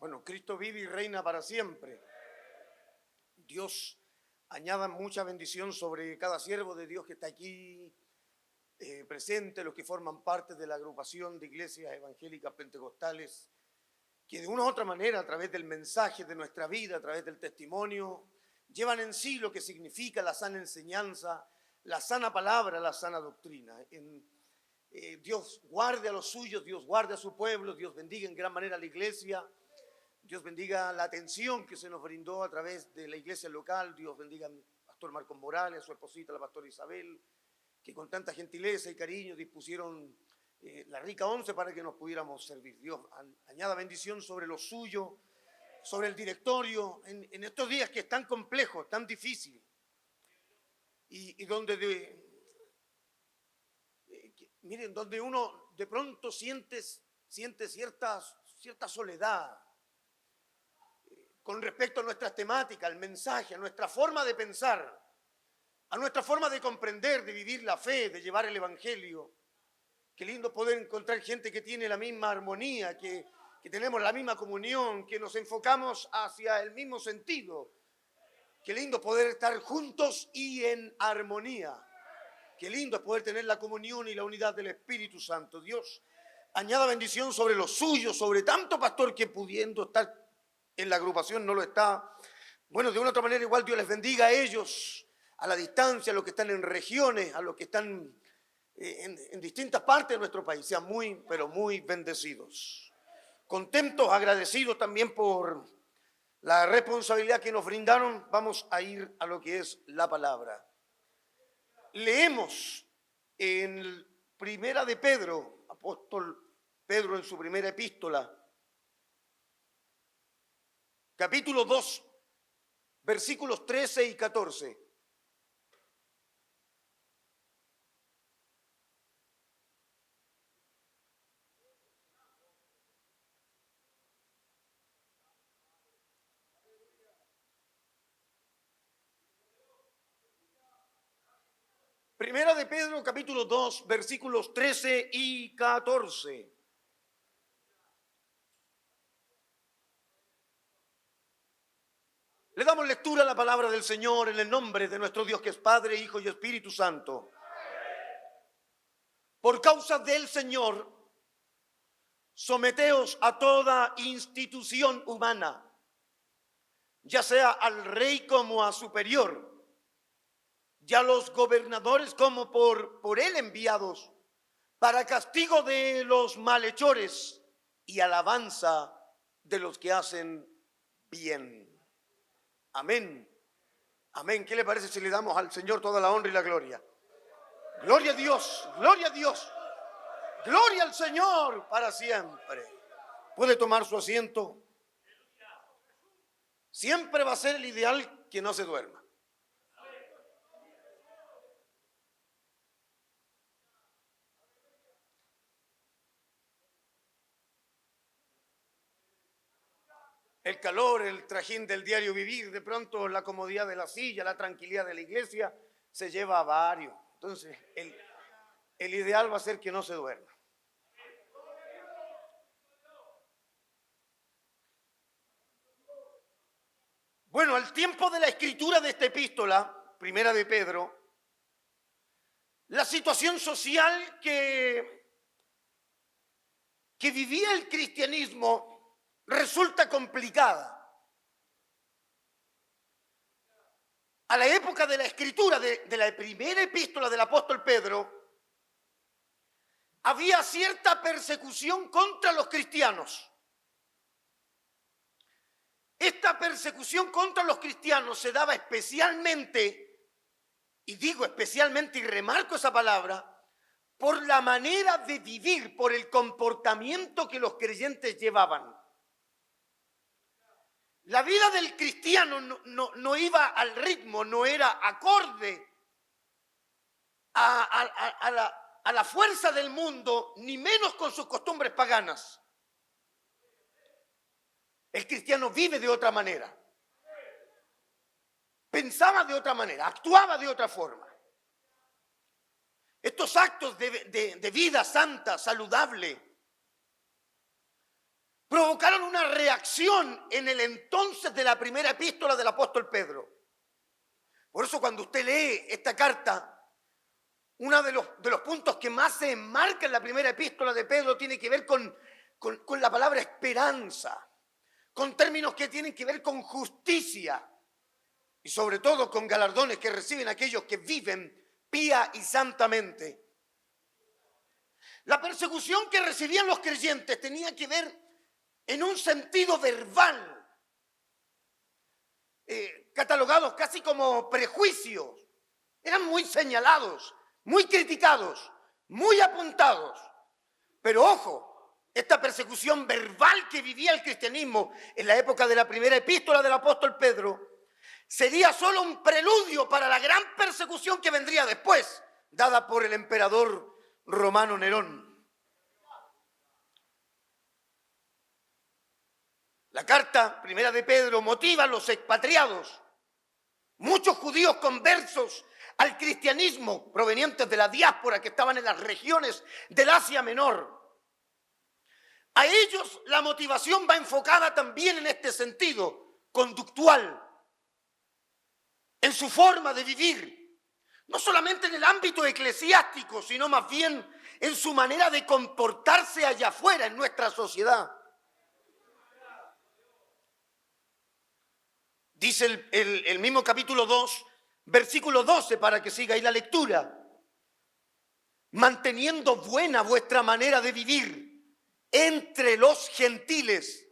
Bueno, Cristo vive y reina para siempre. Dios añada mucha bendición sobre cada siervo de Dios que está aquí presente, los que forman parte de la agrupación de iglesias evangélicas pentecostales, que de una u otra manera, a través del mensaje de nuestra vida, a través del testimonio, llevan en sí lo que significa la sana enseñanza, la sana palabra, la sana doctrina. Dios guarde a los suyos, Dios guarde a su pueblo, Dios bendiga en gran manera a la iglesia, Dios bendiga la atención que se nos brindó a través de la iglesia local, Dios bendiga al pastor Marcos Morales, a su esposita, la pastora Isabel, que con tanta gentileza y cariño dispusieron la rica once para que nos pudiéramos servir. Dios añada bendición sobre lo suyo, sobre el directorio, en estos días que es tan complejo, tan difícil, y donde, miren, donde uno de pronto siente cierta soledad con respecto a nuestras temáticas, al mensaje, a nuestra forma de pensar, a nuestra forma de comprender, de vivir la fe, de llevar el evangelio. Qué lindo poder encontrar gente que tiene la misma armonía, que tenemos la misma comunión, que nos enfocamos hacia el mismo sentido. Qué lindo poder estar juntos y en armonía. Qué lindo es poder tener la comunión y la unidad del Espíritu Santo. Dios añada bendición sobre los suyos, sobre tanto pastor que pudiendo estar en la agrupación no lo está. Bueno, de una u otra manera igual Dios les bendiga a ellos, a la distancia, a los que están en regiones, a los que están en distintas partes de nuestro país. Sean muy, pero muy bendecidos. Contentos, agradecidos también por la responsabilidad que nos brindaron. Vamos a ir a lo que es la palabra. Leemos en Primera de Pedro, apóstol Pedro en su primera epístola, capítulo 2, versículos 13 y 14. Primera de Pedro, capítulo 2, versículos 13 y 14. Le damos lectura a la palabra del Señor en el nombre de nuestro Dios que es Padre, Hijo y Espíritu Santo. Por causa del Señor, someteos a toda institución humana, ya sea al rey como a superior, y a los gobernadores como por él enviados, para castigo de los malhechores y alabanza de los que hacen bien. Amén. Amén. ¿Qué le parece si le damos al Señor toda la honra y la gloria? Gloria a Dios, gloria a Dios, gloria al Señor para siempre. ¿Puede tomar su asiento? Siempre va a ser el ideal que no se duerma. El calor, el trajín del diario vivir, de pronto la comodidad de la silla, la tranquilidad de la iglesia, se lleva a varios. Entonces, el ideal va a ser que no se duerma. Bueno, al tiempo de la escritura de esta epístola, primera de Pedro, la situación social que vivía el cristianismo resulta complicada. A la época de la escritura de la primera epístola del apóstol Pedro, había cierta persecución contra los cristianos. Esta persecución contra los cristianos se daba especialmente, y digo especialmente y remarco esa palabra, por la manera de vivir, por el comportamiento que los creyentes llevaban. La vida del cristiano no iba al ritmo, no era acorde a la fuerza del mundo, ni menos con sus costumbres paganas. El cristiano vive de otra manera, pensaba de otra manera, actuaba de otra forma. Estos actos de vida santa, saludable, provocaron una reacción reacción en el entonces de la primera epístola del apóstol Pedro. Por eso cuando usted lee esta carta, uno de los puntos que más se enmarca en la primera epístola de Pedro tiene que ver con la palabra esperanza, con términos que tienen que ver con justicia y sobre todo con galardones que reciben aquellos que viven pía y santamente. La persecución que recibían los creyentes tenía que ver en un sentido verbal, catalogados casi como prejuicios. Eran muy señalados, muy criticados, muy apuntados. Pero ojo, esta persecución verbal que vivía el cristianismo en la época de la primera epístola del apóstol Pedro sería solo un preludio para la gran persecución que vendría después, dada por el emperador romano Nerón. La carta primera de Pedro motiva a los expatriados, muchos judíos conversos al cristianismo provenientes de la diáspora que estaban en las regiones del Asia Menor. A ellos la motivación va enfocada también en este sentido conductual, en su forma de vivir, no solamente en el ámbito eclesiástico, sino más bien en su manera de comportarse allá afuera en nuestra sociedad. Dice el mismo capítulo 2, versículo 12, para que siga ahí la lectura. Manteniendo buena vuestra manera de vivir entre los gentiles,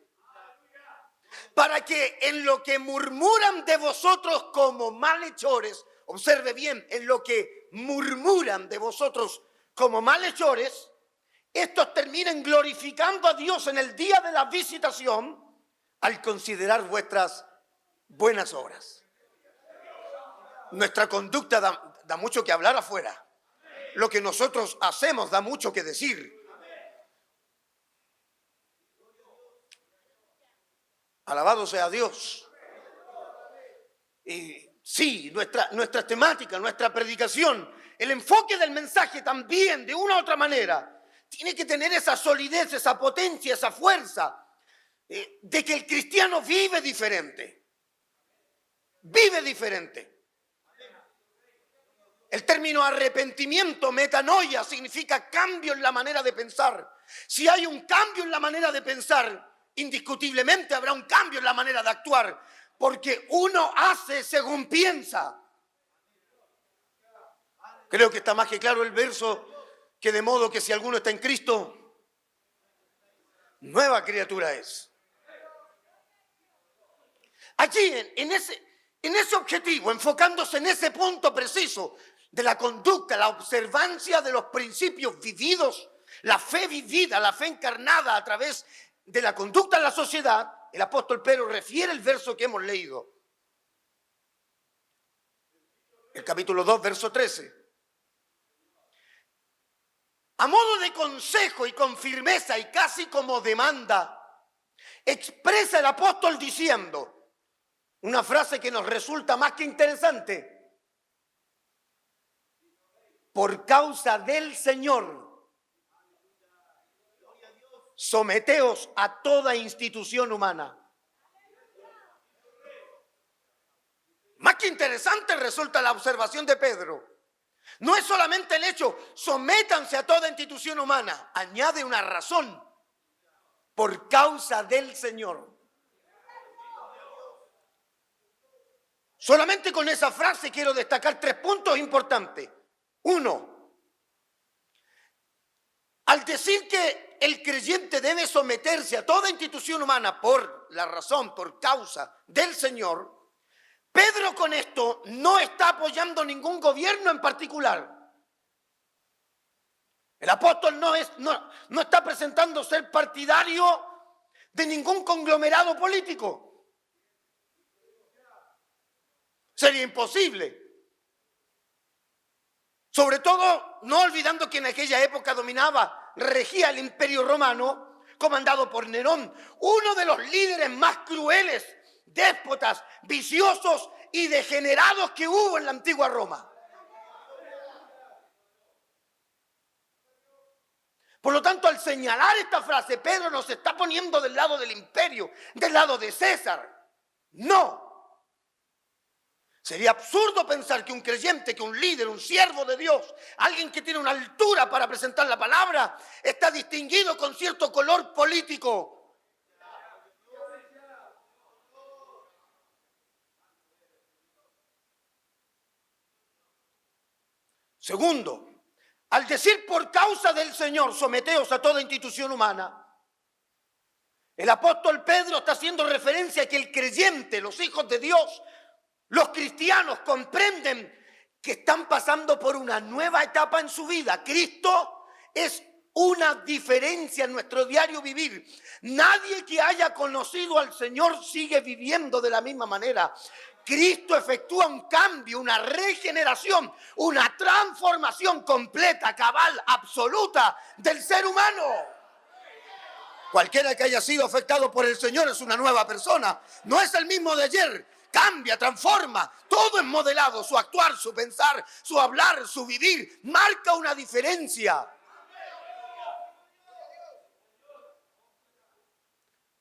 para que en lo que murmuran de vosotros como malhechores, observe bien, en lo que murmuran de vosotros como malhechores, estos terminen glorificando a Dios en el día de la visitación al considerar vuestras buenas obras. Nuestra conducta da mucho que hablar afuera. Lo que nosotros hacemos da mucho que decir. Alabado sea Dios. Y sí, nuestra temática, nuestra predicación, el enfoque del mensaje también, de una u otra manera, tiene que tener esa solidez, esa potencia, esa fuerza, de que el cristiano vive diferente. Vive diferente. El término arrepentimiento, metanoia, significa cambio en la manera de pensar. Si hay un cambio en la manera de pensar, indiscutiblemente habrá un cambio en la manera de actuar, porque uno hace según piensa. Creo que está más que claro el verso, que de modo que si alguno está en Cristo, nueva criatura es. Allí, en ese objetivo, enfocándose en ese punto preciso de la conducta, la observancia de los principios vividos, la fe vivida, la fe encarnada a través de la conducta en la sociedad, el apóstol Pedro refiere el verso que hemos leído. El capítulo 2, verso 13. A modo de consejo y con firmeza y casi como demanda, expresa el apóstol diciendo una frase que nos resulta más que interesante. Por causa del Señor, someteos a toda institución humana. Más que interesante resulta la observación de Pedro. No es solamente el hecho, sométanse a toda institución humana. Añade una razón. Por causa del Señor. Solamente con esa frase quiero destacar 3 puntos importantes. 1, al decir que el creyente debe someterse a toda institución humana por la razón, por causa del Señor, Pedro con esto no está apoyando ningún gobierno en particular. El apóstol no está presentando ser partidario de ningún conglomerado político. Sería imposible. Sobre todo, no olvidando que en aquella época regía el Imperio Romano, comandado por Nerón, uno de los líderes más crueles, déspotas, viciosos y degenerados que hubo en la antigua Roma. Por lo tanto, al señalar esta frase, Pedro nos está poniendo del lado del imperio, del lado de César. No. Sería absurdo pensar que un creyente, que un líder, un siervo de Dios, alguien que tiene una altura para presentar la palabra, está distinguido con cierto color político. Segundo, al decir por causa del Señor, someteos a toda institución humana, el apóstol Pedro está haciendo referencia a que el creyente, los hijos de Dios, los cristianos comprenden que están pasando por una nueva etapa en su vida. Cristo es una diferencia en nuestro diario vivir. Nadie que haya conocido al Señor sigue viviendo de la misma manera. Cristo efectúa un cambio, una regeneración, una transformación completa, cabal, absoluta del ser humano. Cualquiera que haya sido afectado por el Señor es una nueva persona. No es el mismo de ayer. Cambia, transforma. Todo es modelado. Su actuar, su pensar, su hablar, su vivir. Marca una diferencia.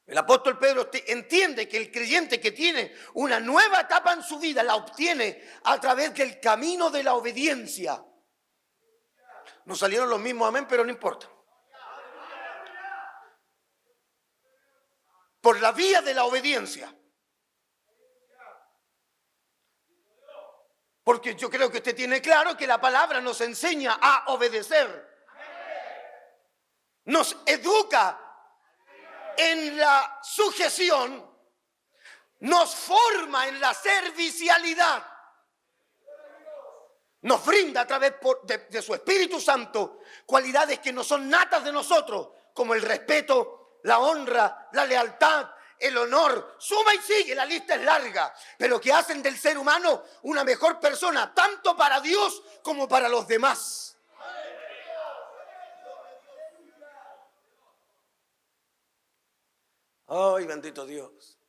El apóstol Pedro entiende que el creyente que tiene una nueva etapa en su vida la obtiene a través del camino de la obediencia. No salieron los mismos amén, pero no importa. Por la vía de la obediencia. Porque yo creo que usted tiene claro que la palabra nos enseña a obedecer. Nos educa en la sujeción, nos forma en la servicialidad, nos brinda a través de su Espíritu Santo cualidades que no son natas de nosotros, como el respeto, la honra, la lealtad, el honor. Suma y sigue, la lista es larga, pero que hacen del ser humano una mejor persona, tanto para Dios como para los demás. ¡Ay, bendito Dios!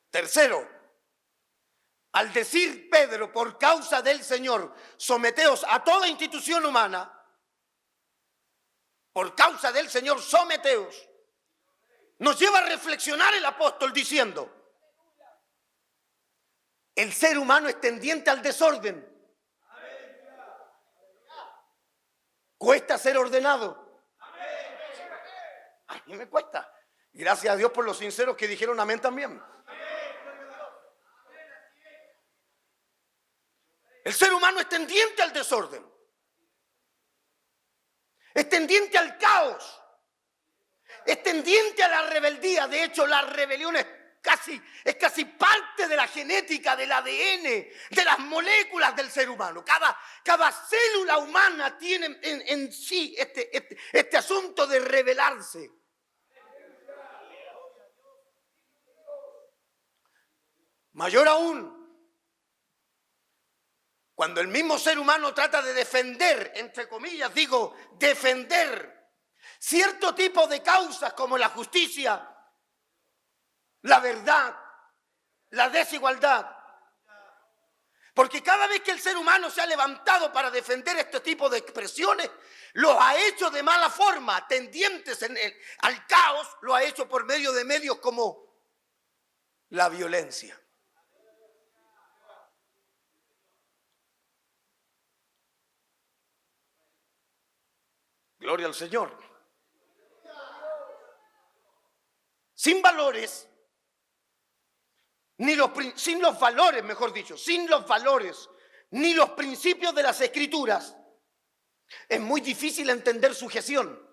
Tercero, al decir Pedro, por causa del Señor, someteos a toda institución humana, por causa del Señor, someteos, nos lleva a reflexionar el apóstol diciendo, el ser humano es tendiente al desorden. Cuesta ser ordenado. A mí me cuesta. Gracias a Dios por los sinceros que dijeron amén también. El ser humano es tendiente al desorden. Es tendiente al caos. Es tendiente a la rebeldía. De hecho, la rebelión es casi parte de la genética, del ADN, de las moléculas del ser humano. Cada célula humana tiene en sí este asunto de rebelarse. Mayor aún, cuando el mismo ser humano trata de defender, entre comillas digo, defender cierto tipo de causas como la justicia, la verdad, la desigualdad. Porque cada vez que el ser humano se ha levantado para defender este tipo de expresiones, lo ha hecho de mala forma, tendientes al caos, lo ha hecho por medio de medios como la violencia. Gloria al Señor. Sin valores, sin los valores, ni los principios de las Escrituras, es muy difícil entender sujeción.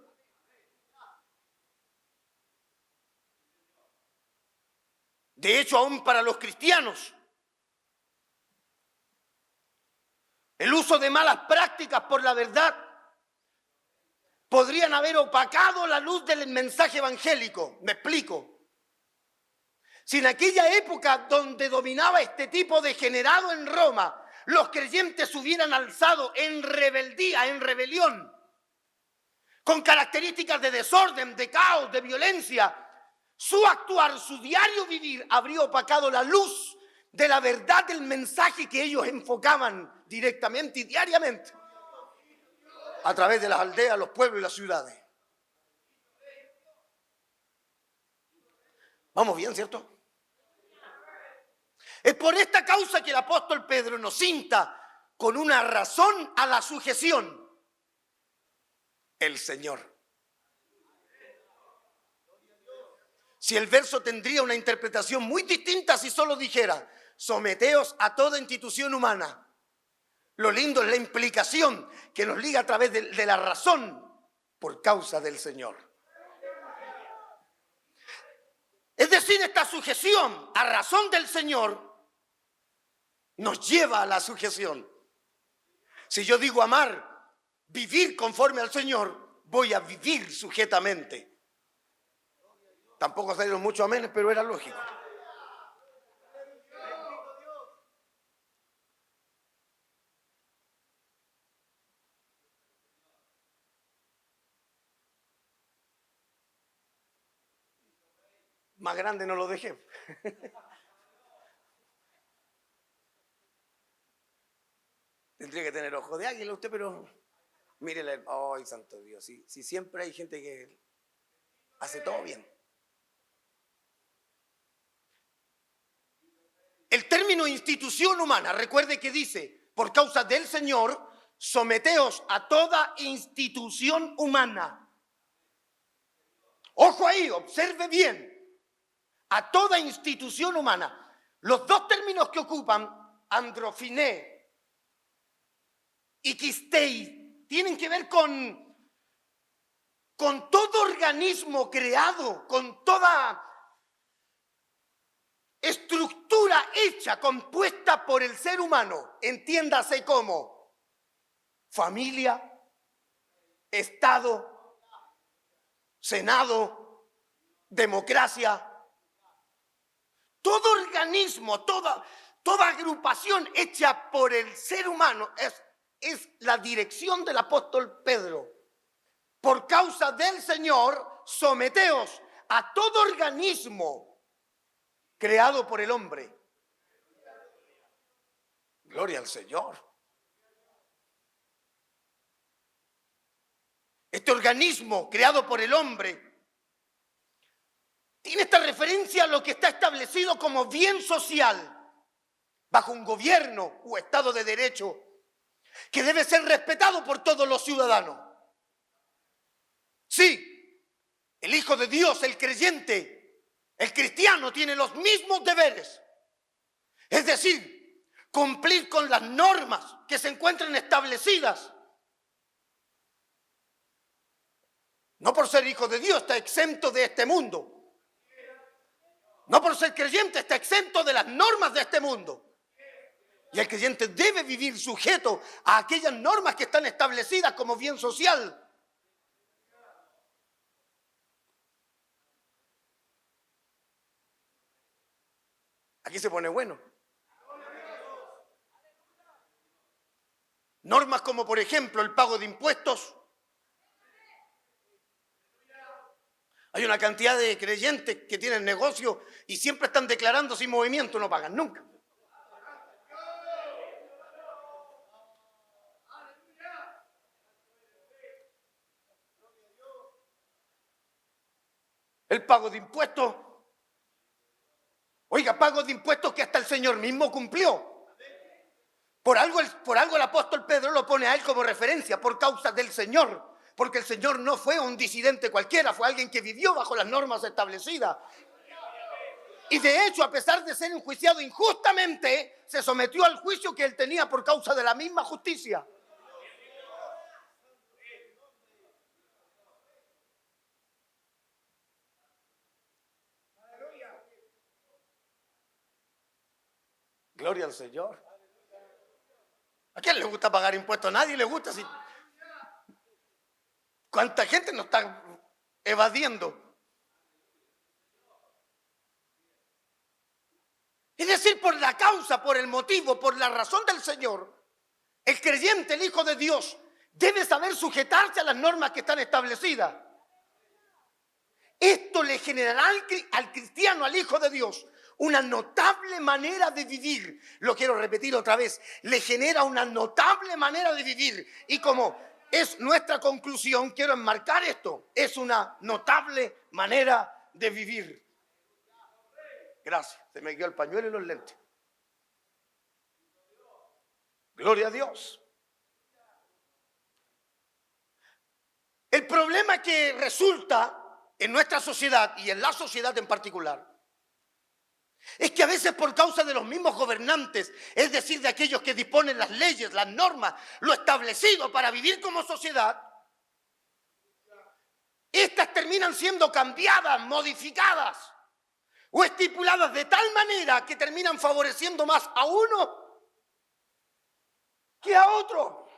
De hecho, aún para los cristianos, el uso de malas prácticas por la verdad podrían haber opacado la luz del mensaje evangélico. Me explico. Si en aquella época donde dominaba este tipo degenerado en Roma, los creyentes hubieran alzado en rebeldía, en rebelión, con características de desorden, de caos, de violencia, su actuar, su diario vivir habría opacado la luz de la verdad del mensaje que ellos enfocaban directamente y diariamente. a través de las aldeas, los pueblos y las ciudades. Vamos bien, ¿cierto? Es por esta causa que el apóstol Pedro nos insta con una razón a la sujeción. El Señor. Si el verso tendría una interpretación muy distinta si solo dijera, someteos a toda institución humana. Lo lindo es la implicación que nos liga a través de la razón por causa del Señor. Es decir, esta sujeción a razón del Señor nos lleva a la sujeción. Si yo digo amar, vivir conforme al Señor, voy a vivir sujetamente. Tampoco salieron muchos amenes, pero era lógico. Más grande no lo dejé. Tendría que tener ojo de águila usted, pero mírele, ay, santo Dios, si siempre hay gente que hace todo bien. El término institución humana, recuerde que dice, por causa del Señor, someteos a toda institución humana. Ojo ahí, observe bien, a toda institución humana. Los dos términos que ocupan, androfiné y quistei, tienen que ver con todo organismo creado, con toda estructura hecha, compuesta por el ser humano, entiéndase como familia, Estado, Senado, democracia. Todo organismo, toda agrupación hecha por el ser humano es la dirección del apóstol Pedro. Por causa del Señor, someteos a todo organismo creado por el hombre. Gloria al Señor. Este organismo creado por el hombre tiene esta referencia a lo que está establecido como bien social bajo un gobierno o estado de derecho que debe ser respetado por todos los ciudadanos. Sí, el Hijo de Dios, el creyente, el cristiano tiene los mismos deberes, es decir, cumplir con las normas que se encuentran establecidas. No por ser hijo de Dios está exento de este mundo. No por ser creyente está exento de las normas de este mundo. Y el creyente debe vivir sujeto a aquellas normas que están establecidas como bien social. Aquí se pone bueno. Normas como, por ejemplo, el pago de impuestos. Hay una cantidad de creyentes que tienen negocio y siempre están declarando sin movimiento, no pagan nunca. El pago de impuestos. Oiga, pago de impuestos que hasta el Señor mismo cumplió. Por algo el apóstol Pedro lo pone a él como referencia, por causa del Señor. Porque el Señor no fue un disidente cualquiera, fue alguien que vivió bajo las normas establecidas. Y de hecho, a pesar de ser enjuiciado injustamente, se sometió al juicio que él tenía por causa de la misma justicia. Gloria al Señor. ¿A quién le gusta pagar impuestos? A nadie le gusta. ¿Cuánta gente nos está evadiendo? Es decir, por la causa, por el motivo, por la razón del Señor, el creyente, el Hijo de Dios, debe saber sujetarse a las normas que están establecidas. Esto le generará al cristiano, al Hijo de Dios, una notable manera de vivir. Lo quiero repetir otra vez. Le genera una notable manera de vivir. Y como es nuestra conclusión. Quiero enmarcar esto. Es una notable manera de vivir. Gracias. Se me quedó el pañuelo y los lentes. Gloria a Dios. El problema que resulta en nuestra sociedad y en la sociedad en particular es que a veces por causa de los mismos gobernantes, es decir, de aquellos que disponen las leyes, las normas, lo establecido para vivir como sociedad, estas terminan siendo cambiadas, modificadas o estipuladas de tal manera que terminan favoreciendo más a uno que a otro.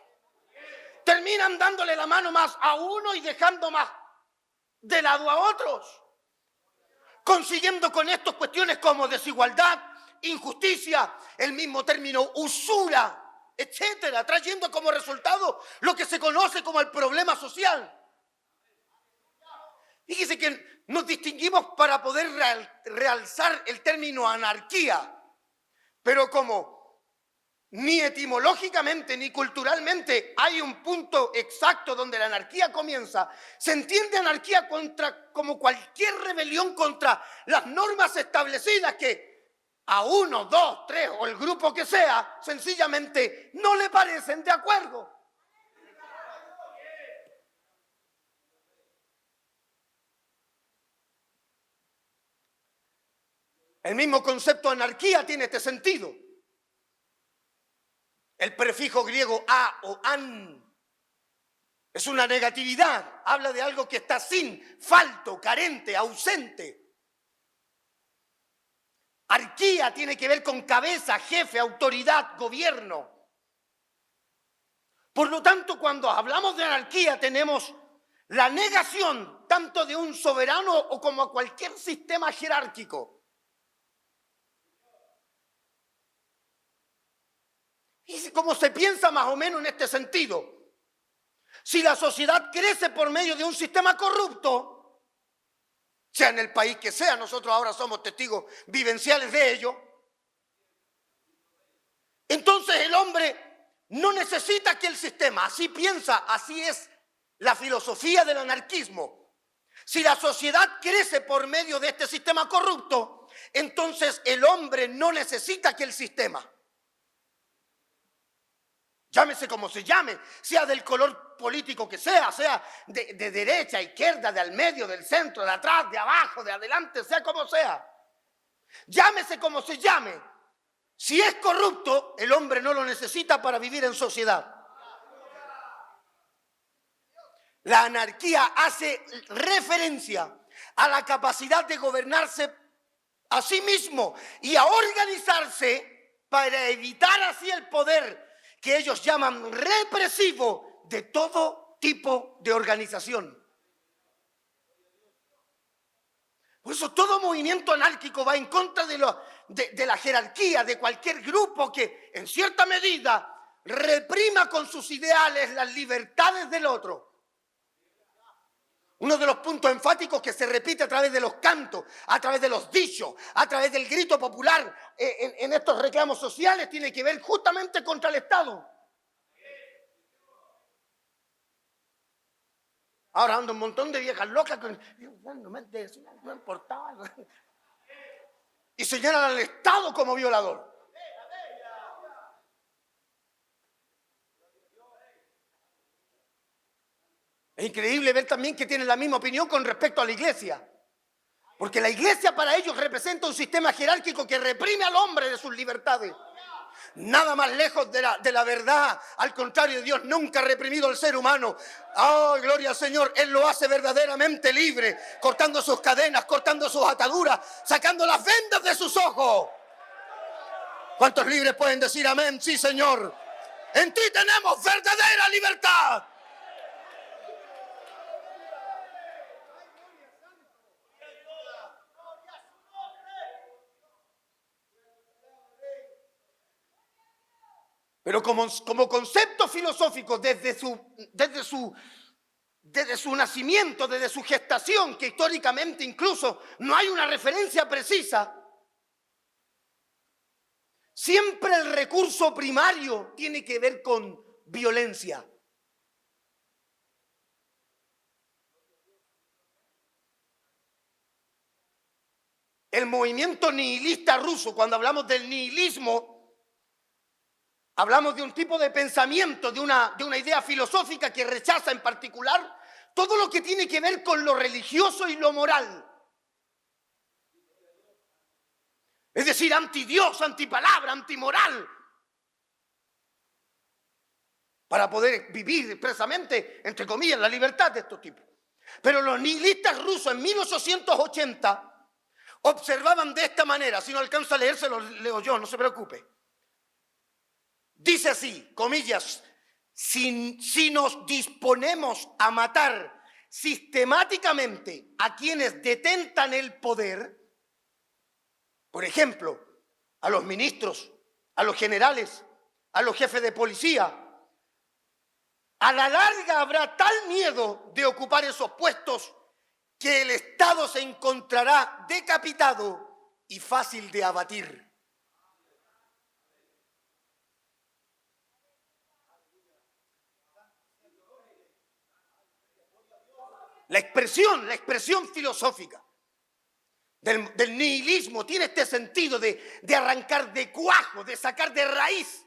Terminan dándole la mano más a uno y dejando más de lado a otros, consiguiendo con esto cuestiones como desigualdad, injusticia, el mismo término usura, etcétera, trayendo como resultado lo que se conoce como el problema social. Fíjese que nos distinguimos para poder realzar el término anarquía, pero como ni etimológicamente ni culturalmente hay un punto exacto donde la anarquía comienza, se entiende anarquía como cualquier rebelión contra las normas establecidas que a uno, dos, tres o el grupo que sea, sencillamente no le parecen de acuerdo. El mismo concepto anarquía tiene este sentido. El prefijo griego a o an es una negatividad, habla de algo que está sin, falto, carente, ausente. Arquía tiene que ver con cabeza, jefe, autoridad, gobierno. Por lo tanto, cuando hablamos de anarquía tenemos la negación tanto de un soberano o como cualquier sistema jerárquico. Y como se piensa más o menos en este sentido, si la sociedad crece por medio de un sistema corrupto, sea en el país que sea, nosotros ahora somos testigos vivenciales de ello, entonces el hombre no necesita que el sistema, así piensa, así es la filosofía del anarquismo. Si la sociedad crece por medio de este sistema corrupto, entonces el hombre no necesita que el sistema, llámese como se llame, sea del color político que sea de derecha, izquierda, de al medio, del centro, de atrás, de abajo, de adelante, sea como sea. Llámese como se llame. Si es corrupto, el hombre no lo necesita para vivir en sociedad. La anarquía hace referencia a la capacidad de gobernarse a sí mismo y a organizarse para evitar así el poder que ellos llaman represivo de todo tipo de organización. Por eso todo movimiento anárquico va en contra de la jerarquía, de cualquier grupo que en cierta medida reprima con sus ideales las libertades del otro. Uno de los puntos enfáticos que se repite a través de los cantos, a través de los dichos, a través del grito popular en estos reclamos sociales tiene que ver justamente contra el Estado. Ahora anda un montón de viejas locas no importaba. Y señalan al Estado como violador. Es increíble ver también que tienen la misma opinión con respecto a la iglesia. Porque la iglesia para ellos representa un sistema jerárquico que reprime al hombre de sus libertades. Nada más lejos de la verdad. Al contrario, Dios nunca ha reprimido al ser humano. ¡Oh, gloria al Señor! Él lo hace verdaderamente libre, cortando sus cadenas, cortando sus ataduras, sacando las vendas de sus ojos. ¿Cuántos libres pueden decir amén? Sí, Señor. En ti tenemos verdadera libertad. Pero como concepto filosófico desde su nacimiento, desde su gestación, que históricamente incluso no hay una referencia precisa, siempre el recurso primario tiene que ver con violencia. el movimiento nihilista ruso, cuando hablamos del nihilismo, hablamos de un tipo de pensamiento, de una idea filosófica que rechaza en particular todo lo que tiene que ver con lo religioso y lo moral. Es decir, antidios, antipalabra, antimoral. Para poder vivir expresamente, entre comillas, la libertad de estos tipos. Pero los nihilistas rusos en 1880 observaban de esta manera. Si no alcanza a leer, se lo leo yo, no se preocupe. Dice así, comillas, si nos disponemos a matar sistemáticamente a quienes detentan el poder, por ejemplo, a los ministros, a los generales, a los jefes de policía, a la larga habrá tal miedo de ocupar esos puestos que el Estado se encontrará decapitado y fácil de abatir. La expresión filosófica del nihilismo tiene este sentido de arrancar de cuajo, de sacar de raíz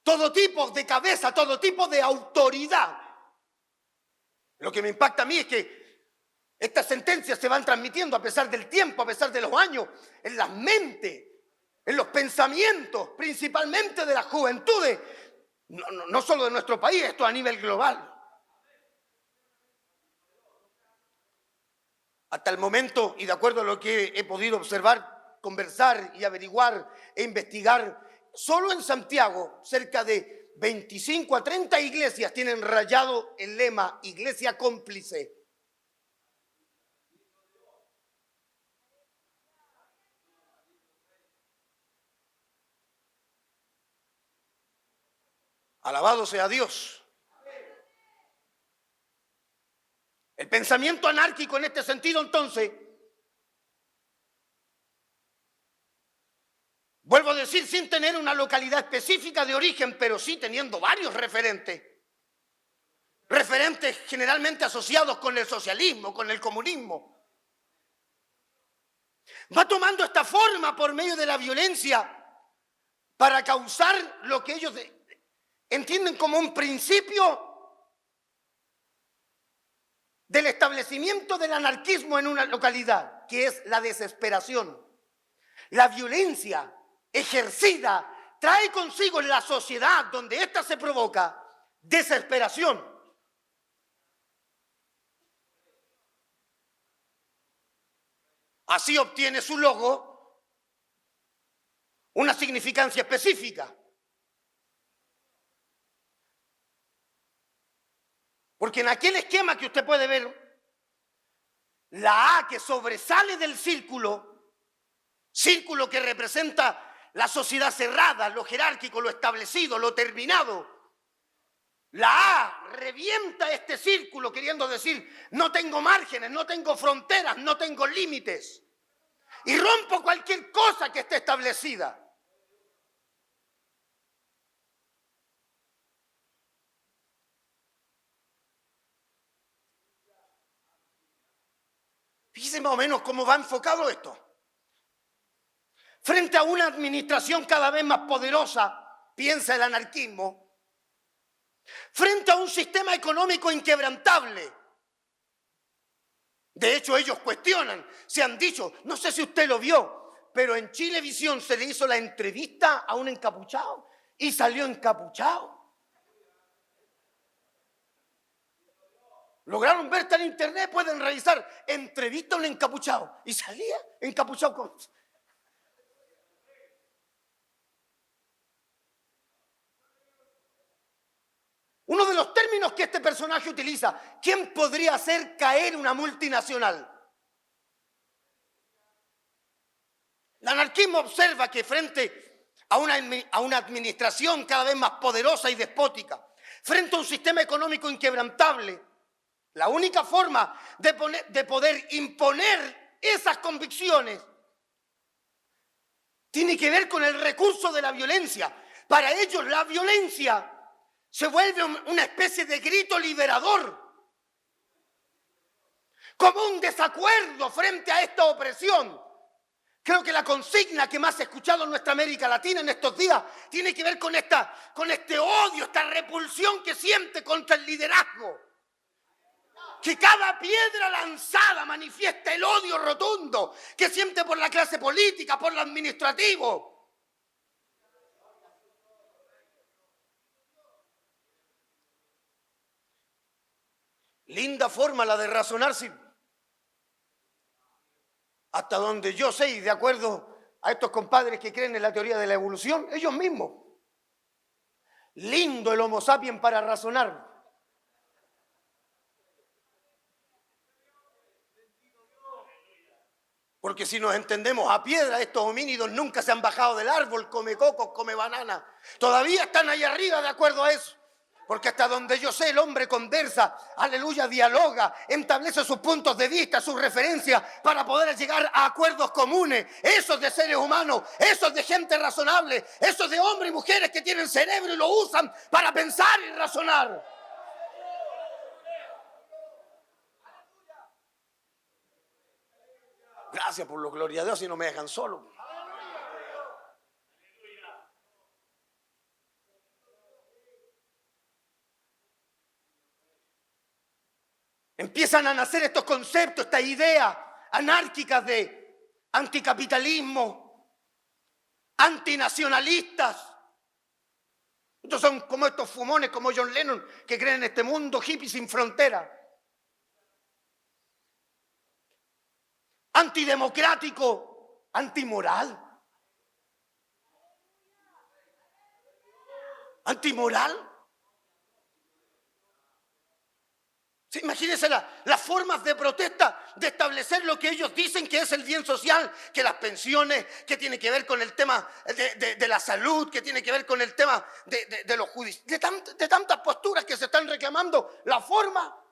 todo tipo de cabeza, todo tipo de autoridad. Lo que me impacta a mí es que estas sentencias se van transmitiendo a pesar del tiempo, a pesar de los años, en las mentes, en los pensamientos, principalmente de las juventudes, no solo de nuestro país, esto a nivel global. Hasta el momento, y de acuerdo a lo que he podido observar, conversar y averiguar e investigar, solo en Santiago, cerca de 25 a 30 iglesias tienen rayado el lema Iglesia Cómplice. Alabado sea Dios. El pensamiento anárquico en este sentido, entonces, vuelvo a decir, sin tener una localidad específica de origen, pero sí teniendo varios referentes. Referentes generalmente asociados con el socialismo, con el comunismo. Va tomando esta forma por medio de la violencia para causar lo que ellos entienden como un principio del establecimiento del anarquismo en una localidad, que es la desesperación. La violencia ejercida trae consigo en la sociedad donde ésta se provoca desesperación. Así obtiene su logo una significancia específica. Porque en aquel esquema que usted puede ver, la A que sobresale del círculo que representa la sociedad cerrada, lo jerárquico, lo establecido, lo terminado. La A revienta este círculo queriendo decir, no tengo márgenes, no tengo fronteras, no tengo límites. Y rompo cualquier cosa que esté establecida. Fíjense más o menos cómo va enfocado esto. Frente a una administración cada vez más poderosa, piensa el anarquismo, frente a un sistema económico inquebrantable. De hecho, ellos cuestionan, se han dicho, no sé si usted lo vio, pero en Chilevisión se le hizo la entrevista a un encapuchado y salió encapuchado. Lograron ver en internet, pueden revisar entrevista a un encapuchado y salía encapuchado con... Uno de los términos que este personaje utiliza, ¿quién podría hacer caer una multinacional? El anarquismo observa que frente a una administración cada vez más poderosa y despótica, frente a un sistema económico inquebrantable, la única forma de poder imponer esas convicciones tiene que ver con el recurso de la violencia. Para ellos la violencia se vuelve una especie de grito liberador, como un desacuerdo frente a esta opresión. Creo que la consigna que más he escuchado en nuestra América Latina en estos días tiene que ver con este odio, esta repulsión que siente contra el liderazgo. Que cada piedra lanzada manifiesta el odio rotundo que siente por la clase política, por lo administrativo. Linda forma la de razonar, sí. Hasta donde yo sé, y de acuerdo a estos compadres que creen en la teoría de la evolución, ellos mismos. Lindo el Homo sapiens para razonar. Porque si nos entendemos a piedra, estos homínidos nunca se han bajado del árbol, come cocos, come banana. Todavía están ahí arriba de acuerdo a eso. Porque hasta donde yo sé, el hombre conversa, aleluya, dialoga, establece sus puntos de vista, sus referencias para poder llegar a acuerdos comunes. Esos de seres humanos, esos de gente razonable, esos de hombres y mujeres que tienen cerebro y lo usan para pensar y razonar. Gracias por lo gloria a Dios y no me dejan solo. Empiezan a nacer estos conceptos, estas ideas anárquicas de anticapitalismo, antinacionalistas. Estos son como estos fumones como John Lennon que creen en este mundo hippie sin frontera. Antidemocrático, antimoral. Antimoral. Sí, imagínense las formas de protesta de establecer lo que ellos dicen que es el bien social, que las pensiones, que tiene que ver con el tema de la salud, que tiene que ver con el tema de los judiciales, de tantas posturas que se están reclamando, la forma,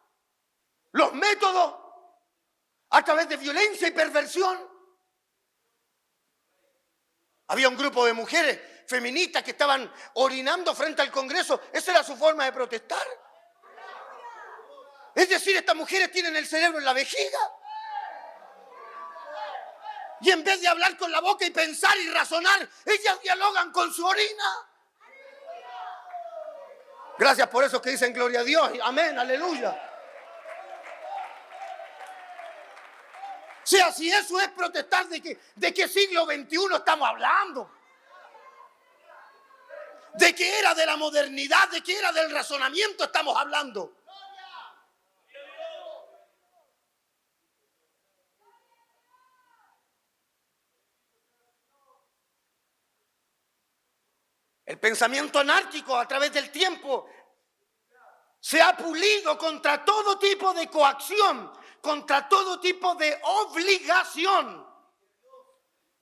los métodos, a través de violencia y perversión. Había un grupo de mujeres feministas que estaban orinando frente al Congreso. Esa era su forma de protestar. Es decir, estas mujeres tienen el cerebro en la vejiga. Y en vez de hablar con la boca y pensar y razonar, ellas dialogan con su orina. Gracias por esos que dicen gloria a Dios. Amén, aleluya. Si así eso es protestar, ¿de qué siglo XXI estamos hablando? ¿De qué era de la modernidad? ¿De qué era del razonamiento estamos hablando? El pensamiento anárquico a través del tiempo se ha pulido contra todo tipo de coacción, contra todo tipo de obligación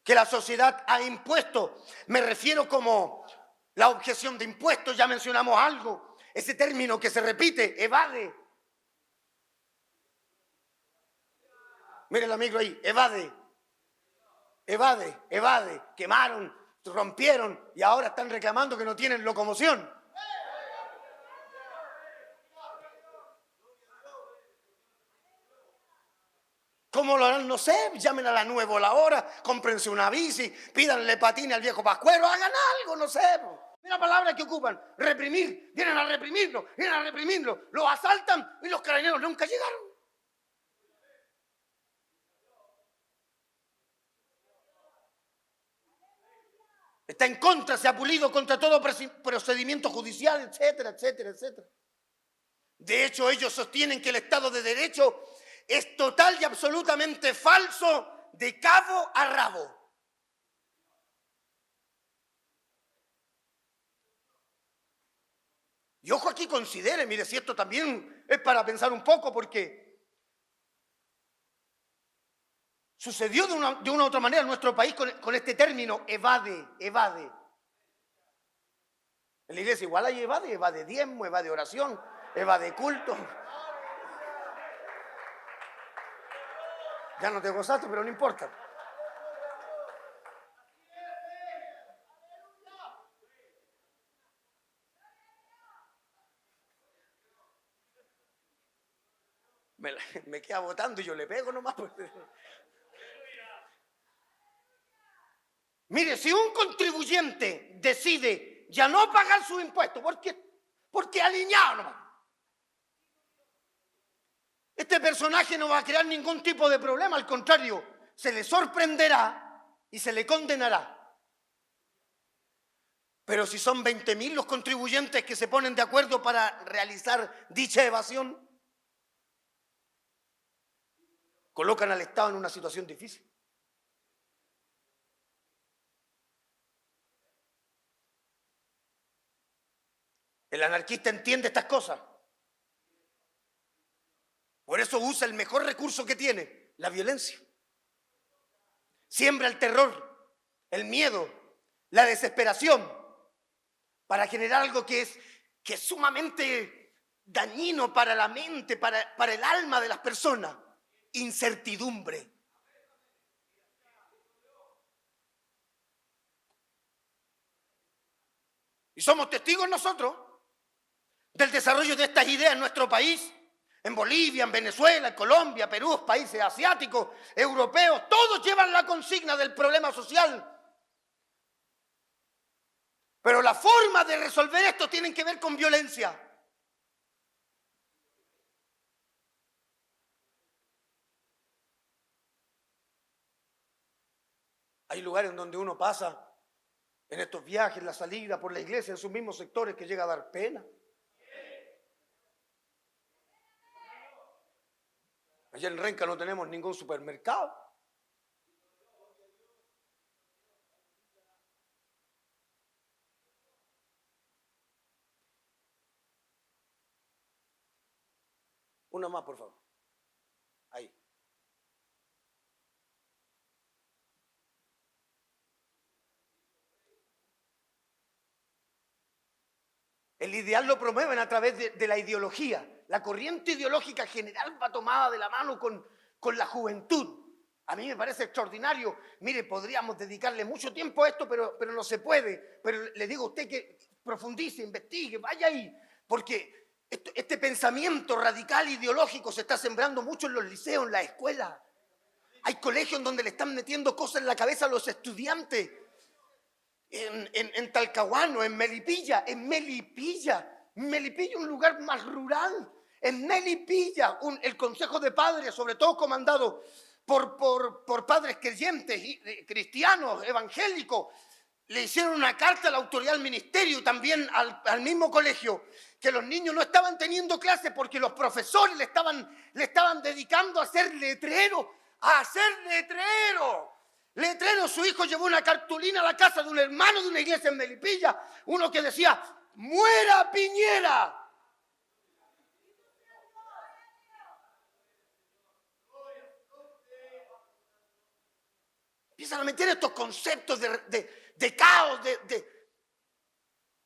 que la sociedad ha impuesto. Me refiero como la objeción de impuestos, ya mencionamos algo, ese término que se repite, evade. Mire el amigo ahí, evade, evade, evade, quemaron, rompieron y ahora están reclamando que no tienen locomoción. ¿Cómo lo harán? No sé, llamen a la nueva la hora, cómprense una bici, pídanle patines al viejo pascuero, hagan algo, no sé. Mira la palabra que ocupan, reprimir, vienen a reprimirlo, los asaltan y los carabineros nunca llegaron. Está en contra, se ha pulido contra todo procedimiento judicial, etcétera, etcétera, etcétera. De hecho, ellos sostienen que el Estado de Derecho es total y absolutamente falso de cabo a rabo. Y ojo aquí, considere, mire, si esto también es para pensar un poco, porque sucedió de una u otra manera en nuestro país con este término, evade. En la iglesia igual hay evade diezmo, evade oración, evade culto. Ya no te gozaste, pero no importa. Me queda botando y yo le pego nomás. Mire, si un contribuyente decide ya no pagar sus impuestos, porque alineado nomás, este personaje no va a crear ningún tipo de problema, al contrario, se le sorprenderá y se le condenará. Pero si son 20.000 los contribuyentes que se ponen de acuerdo para realizar dicha evasión, colocan al Estado en una situación difícil. El anarquista entiende estas cosas. Por eso usa el mejor recurso que tiene, la violencia. Siembra el terror, el miedo, la desesperación, para generar algo que es sumamente dañino para la mente, para el alma de las personas. Incertidumbre. Y somos testigos nosotros del desarrollo de estas ideas en nuestro país, en Bolivia, en Venezuela, en Colombia, Perú, países asiáticos, europeos, todos llevan la consigna del problema social. Pero la forma de resolver esto tiene que ver con violencia. Hay lugares en donde uno pasa en estos viajes, la salida por la iglesia, en sus mismos sectores, que llega a dar pena. Allá en Renca no tenemos ningún supermercado. Una más, por favor. Ahí. El ideal lo promueven a través de la ideología. La corriente ideológica general va tomada de la mano con la juventud. A mí me parece extraordinario. Mire, podríamos dedicarle mucho tiempo a esto, pero no se puede. Pero le digo a usted que profundice, investigue, vaya ahí. Porque este pensamiento radical ideológico se está sembrando mucho en los liceos, en las escuelas. Hay colegios donde le están metiendo cosas en la cabeza a los estudiantes. En Talcahuano, en Melipilla, un lugar más rural, en Melipilla, el Consejo de Padres, sobre todo comandado por padres creyentes, cristianos, evangélicos, le hicieron una carta a la autoridad del ministerio y también al mismo colegio, que los niños no estaban teniendo clases porque los profesores le estaban dedicando a hacer letreros, Letrero, su hijo llevó una cartulina a la casa de un hermano de una iglesia en Melipilla, uno que decía, ¡muera Piñera! Empiezan a meter estos conceptos de caos,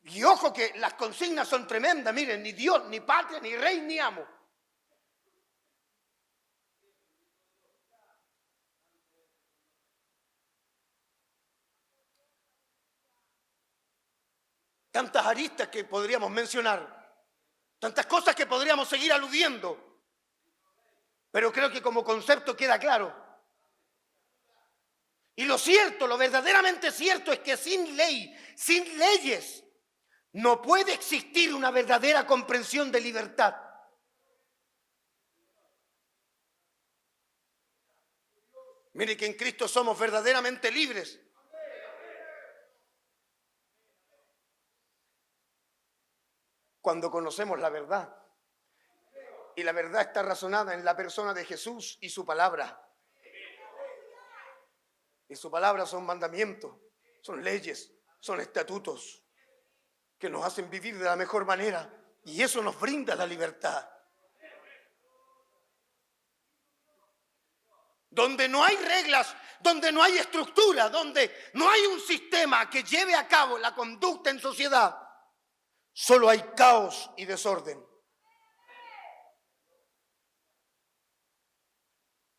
y ojo que las consignas son tremendas, miren, ni Dios, ni patria, ni rey, ni amo. Tantas aristas que podríamos mencionar, tantas cosas que podríamos seguir aludiendo, pero creo que como concepto queda claro. Y lo cierto, lo verdaderamente cierto es que sin ley, sin leyes, no puede existir una verdadera comprensión de libertad. Mire que en Cristo somos verdaderamente libres. Cuando conocemos la verdad. Y la verdad está razonada en la persona de Jesús y su palabra. Y su palabra son mandamientos, son leyes, son estatutos que nos hacen vivir de la mejor manera. Y eso nos brinda la libertad. Donde no hay reglas, donde no hay estructura, donde no hay un sistema que lleve a cabo la conducta en sociedad, solo hay caos y desorden.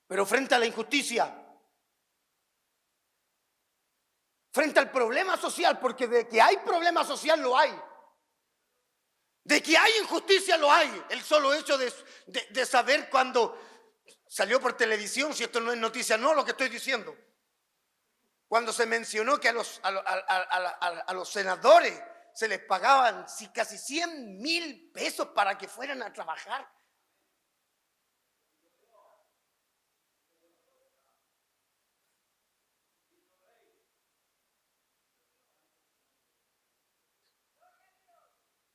Pero frente a la injusticia, frente al problema social, porque de que hay problema social lo hay, de que hay injusticia lo hay. El solo hecho de saber cuando salió por televisión, si esto no es noticia, no lo que estoy diciendo, Cuando se mencionó que a los senadores se les pagaban casi 100.000 pesos para que fueran a trabajar.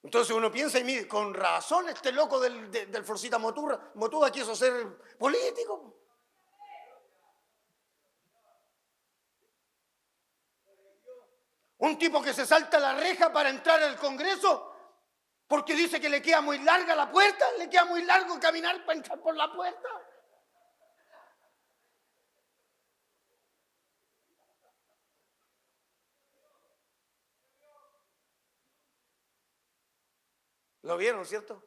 Entonces uno piensa y mire, con razón este loco del Forcita Motuda quiso ser político. Un tipo que se salta la reja para entrar al Congreso porque dice que le queda muy larga la puerta, le queda muy largo caminar para entrar por la puerta. ¿Lo vieron, cierto?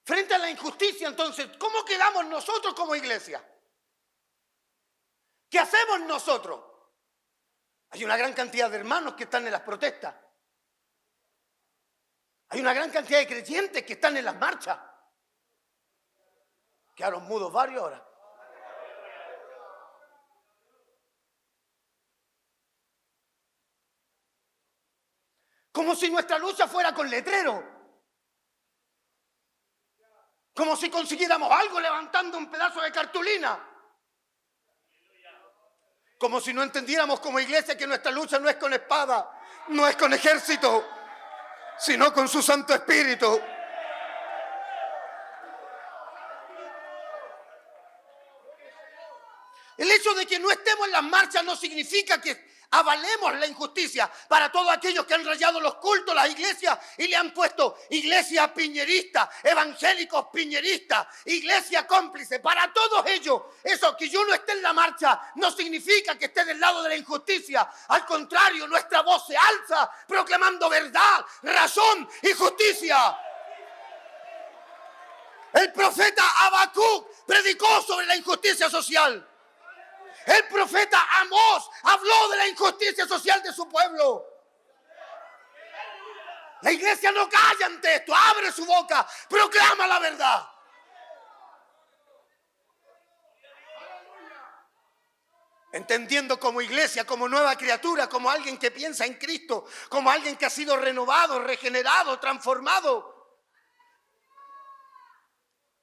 Frente a la injusticia, entonces, ¿cómo quedamos nosotros como iglesia? ¿Qué hacemos nosotros? Hay una gran cantidad de hermanos que están en las protestas. Hay una gran cantidad de creyentes que están en las marchas. Quedaron mudos varios ahora. Como si nuestra lucha fuera con letrero. Como si consiguiéramos algo levantando un pedazo de cartulina. Como si no entendiéramos como iglesia que nuestra lucha no es con espada, no es con ejército, sino con su Santo Espíritu. El hecho de que no estemos en las marchas no significa que avalemos la injusticia para todos aquellos que han rayado los cultos, las iglesias, y le han puesto iglesia piñerista, evangélicos piñeristas, iglesia cómplice. Para todos ellos, eso que yo no esté en la marcha no significa que esté del lado de la injusticia. Al contrario, nuestra voz se alza proclamando verdad, razón y justicia. El profeta Habacuc predicó sobre la injusticia social. El profeta Amós habló de la injusticia social de su pueblo. La iglesia no calla ante esto, abre su boca, proclama la verdad. Entendiendo como iglesia, como nueva criatura, como alguien que piensa en Cristo, como alguien que ha sido renovado, regenerado, transformado.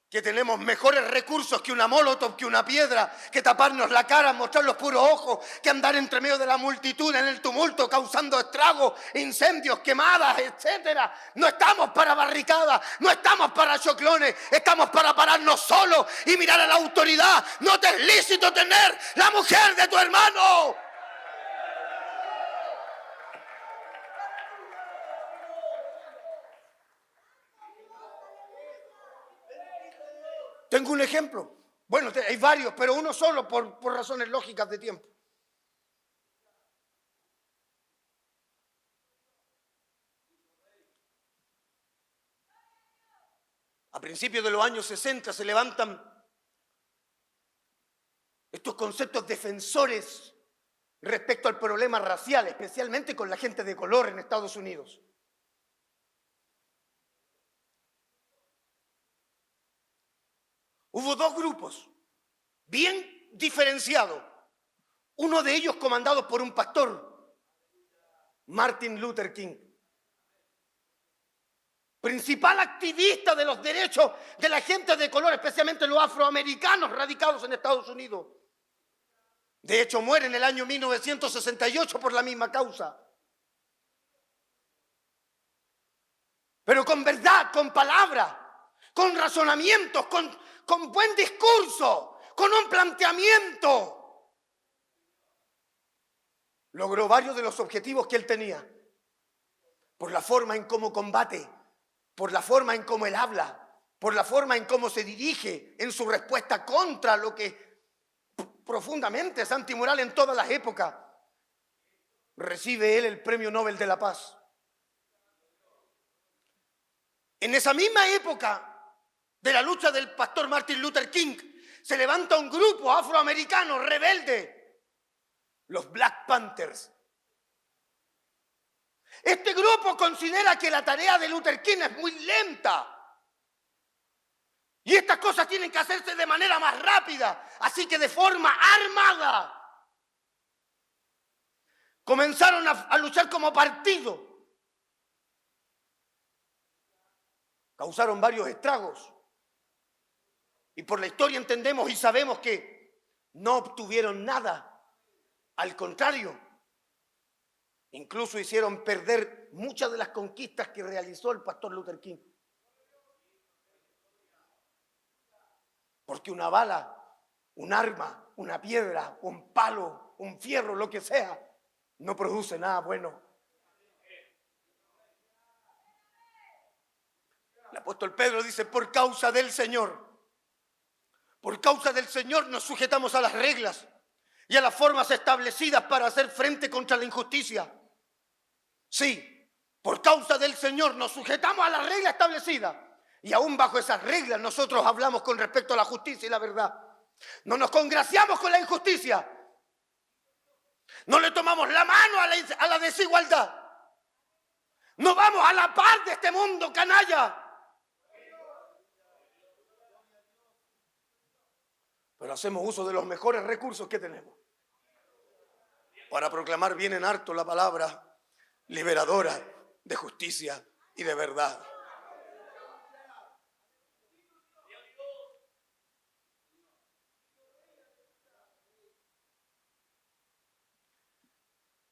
Que tenemos mejores recursos que una molotov, que una piedra, que taparnos la cara, mostrar los puros ojos, que andar entre medio de la multitud en el tumulto, causando estragos, incendios, quemadas, etcétera. No estamos para barricadas, no estamos para choclones, estamos para pararnos solos y mirar a la autoridad. No te es lícito tener la mujer de tu hermano. Tengo un ejemplo. Bueno, hay varios, pero uno solo por razones lógicas de tiempo. A principios de los años 60 se levantan estos conceptos defensores respecto al problema racial, especialmente con la gente de color en Estados Unidos. Hubo dos grupos bien diferenciados, uno de ellos comandado por un pastor, Martin Luther King, principal activista de los derechos de la gente de color, especialmente los afroamericanos radicados en Estados Unidos. De hecho, muere en el año 1968 por la misma causa. Pero con verdad, con palabra, con razonamientos, con buen discurso, con un planteamiento, logró varios de los objetivos que él tenía. Por la forma en cómo combate, por la forma en cómo él habla, por la forma en cómo se dirige en su respuesta contra lo que profundamente es antimoral en todas las épocas. Recibe él el Premio Nobel de la Paz. En esa misma época de la lucha del pastor Martin Luther King, se levanta un grupo afroamericano rebelde, los Black Panthers. Este grupo considera que la tarea de Luther King es muy lenta. Y estas cosas tienen que hacerse de manera más rápida, así que de forma armada. Comenzaron a luchar como partido. Causaron varios estragos. Y por la historia entendemos y sabemos que no obtuvieron nada. Al contrario, incluso hicieron perder muchas de las conquistas que realizó el pastor Luther King. Porque una bala, un arma, una piedra, un palo, un fierro, lo que sea, no produce nada bueno. El apóstol Pedro dice, por causa del Señor nos sujetamos a las reglas y a las formas establecidas para hacer frente contra la injusticia. Sí, por causa del Señor nos sujetamos a la regla establecida. Y aún bajo esas reglas nosotros hablamos con respecto a la justicia y la verdad. No nos congraciamos con la injusticia. No le tomamos la mano a la desigualdad. No vamos a la par de este mundo canalla. Pero hacemos uso de los mejores recursos que tenemos para proclamar bien en harto la palabra liberadora de justicia y de verdad.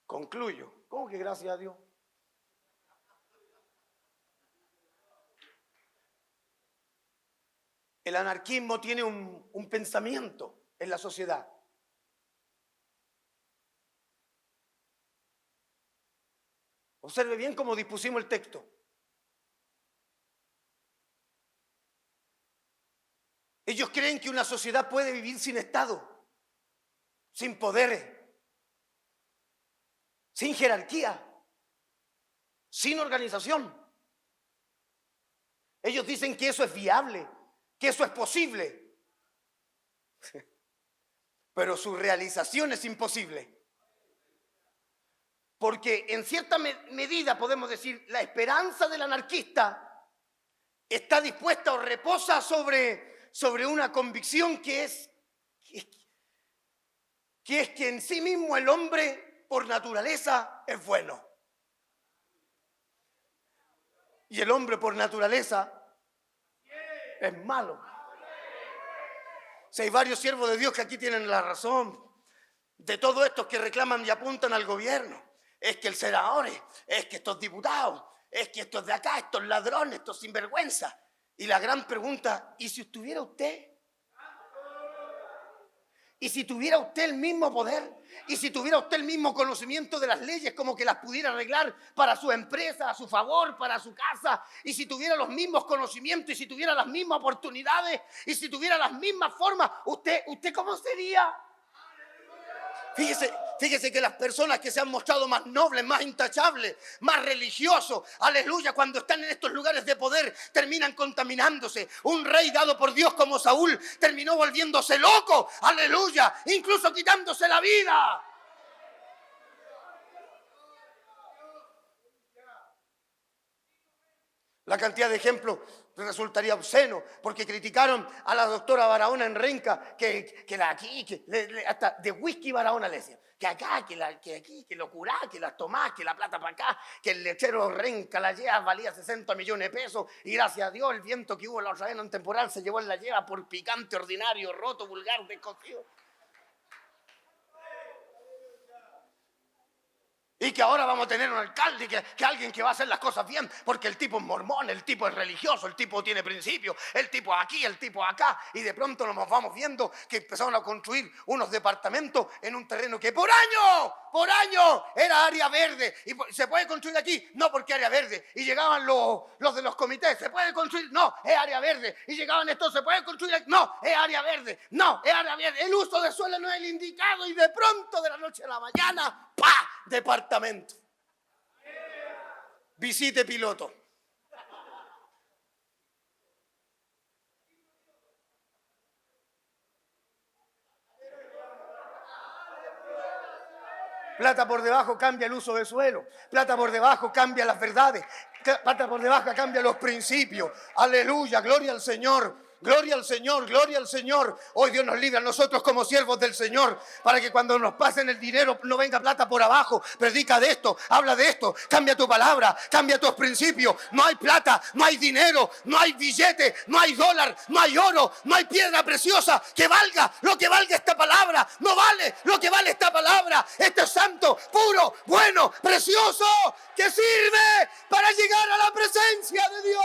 Concluyo. ¿Cómo que gracias a Dios? El anarquismo tiene un pensamiento en la sociedad. Observe bien cómo dispusimos el texto. Ellos creen que una sociedad puede vivir sin Estado, sin poderes, sin jerarquía, sin organización. Ellos dicen que eso es viable, que eso es posible, pero su realización es imposible. Porque en cierta medida podemos decir, la esperanza del anarquista está dispuesta o reposa sobre una convicción que es que en sí mismo el hombre por naturaleza es bueno. Y el hombre por naturaleza es malo. Si hay varios siervos de Dios que aquí tienen la razón de todos estos que reclaman y apuntan al gobierno. Es que el senador, es que estos diputados, es que estos de acá, estos ladrones, estos sinvergüenza. Y la gran pregunta, ¿y si estuviera usted? ¿Y si tuviera usted el mismo poder? ¿Y si tuviera usted el mismo conocimiento de las leyes como que las pudiera arreglar para su empresa, a su favor, para su casa? ¿Y si tuviera los mismos conocimientos? ¿Y si tuviera las mismas oportunidades? ¿Y si tuviera las mismas formas? ¿Usted cómo sería? Fíjese que las personas que se han mostrado más nobles, más intachables, más religiosos, aleluya, cuando están en estos lugares de poder, terminan contaminándose. Un rey dado por Dios como Saúl terminó volviéndose loco, aleluya, incluso quitándose la vida. La cantidad de ejemplos resultaría obsceno, porque criticaron a la doctora Barahona en Renca, hasta de whisky Barahona le decían, que acá, que aquí, que lo curá, que las tomás, que la plata para acá, que el lechero Renca la lleva valía 60 millones de pesos, y gracias a Dios el viento que hubo la otra vez en temporal se llevó en la lleva por picante, ordinario, roto, vulgar, descosido. Y que ahora vamos a tener un alcalde, que alguien que va a hacer las cosas bien, porque el tipo es mormón, el tipo es religioso, el tipo tiene principios, el tipo aquí, el tipo acá, y de pronto nos vamos viendo que empezaron a construir unos departamentos en un terreno que por año era área verde, y se puede construir aquí, no porque área verde, y llegaban los de los comités, se puede construir, no, es área verde, y llegaban estos, se puede construir aquí, no, es área verde, no, es área verde, el uso de suelo no es el indicado, y de pronto de la noche a la mañana, ¡pah!, departamento. Visite piloto. Plata por debajo cambia el uso del suelo. Plata por debajo cambia las verdades. Plata por debajo cambia los principios. Aleluya, gloria al Señor. Gloria al Señor, gloria al Señor. Hoy Dios nos libre a nosotros como siervos del Señor, para que cuando nos pasen el dinero no venga plata por abajo. Predica de esto, habla de esto, cambia tu palabra, cambia tus principios. No hay plata, no hay dinero, no hay billete, no hay dólar, no hay oro, no hay piedra preciosa que valga lo que valga esta palabra. No vale lo que vale esta palabra. Este es santo, puro, bueno, precioso, que sirve para llegar a la presencia de Dios.